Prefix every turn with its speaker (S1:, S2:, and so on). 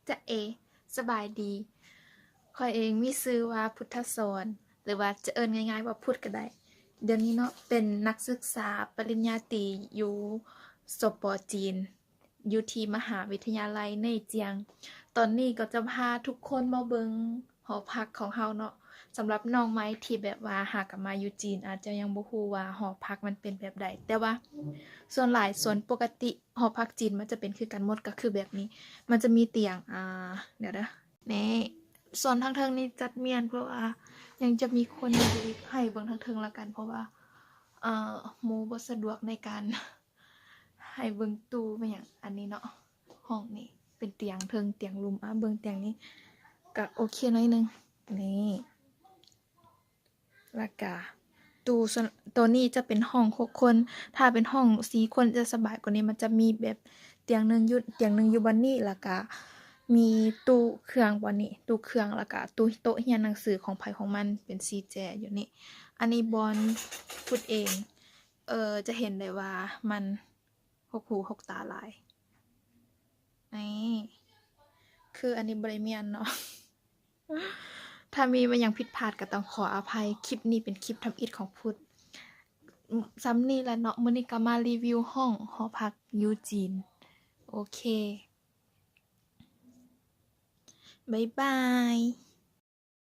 S1: จะสบายดีคอยเองมีชื่อว่าพุทธสอนหรือว่าจะเอิ้นง่ายๆว่าพุทธก็ได้เดี๋ยวนี้เนาะเป็นนักศึกษาปริญญาตรีอยู่สปจีนอยู่ที่มหาวิทยาลัยในเจียงตอนนี้ก็จะพาทุกคนมาเบิงหอพักของเฮาเนาะสำหรับน้องไม้ที่แบบว่าหากลับมาอยู่จีนอาจจะยังบ่ฮู้ว่าหอพักมันเป็นแบบใดแต่ว่าส่วนปกติหอพักจีนมันจะเป็นคือกันหมดก็คือแบบนี้ มันจะมีเตียงเดี๋ยวนะนี่ส่วนทางเทิงนี่จัดเมียนเพราะว่ายังจะมีคนอยู่อีกให้เบิ่งทางเทิงละกันเพราะว่าหมู่บ่สะดวกในการให้เบิ่งตู้เป็นอย่างอันนี้เนาะห้องนี้เป็นเตียงเทิงเตียงรุมเบิ่งเตียงนี้ก็โอเคหน่อยนึงนี่แล้วก็ตู้ส่วนตัวนี้จะเป็นห้อง6คนถ้าเป็นห้อง4คนจะสบายกว่านี้มันจะมีแบบเตียงหนึงอยู่บนนี้แล้วก็มีตู้เครื่องบนนี้ตู้เครื่องแล้วก็ตู้โต๊ะเรียนหนังสือของไผของมันเป็น4แจอยู่นี่อันนี้บอนพูดเองจะเห็นได้ว่ามัน6หู6ตาหลายนี่คืออันนี้บ่ได้มีอันเนาะ ถ้ามีมันยังผิดพลาดก็ต้องขออภัยคลิปนี้เป็นคลิปทำอิฐของพุทธซ้ำนี่แหละเนาะมื้อนี้ก็มารีวิวห้องหอพักยูจีนโอเคบ๊ายบาย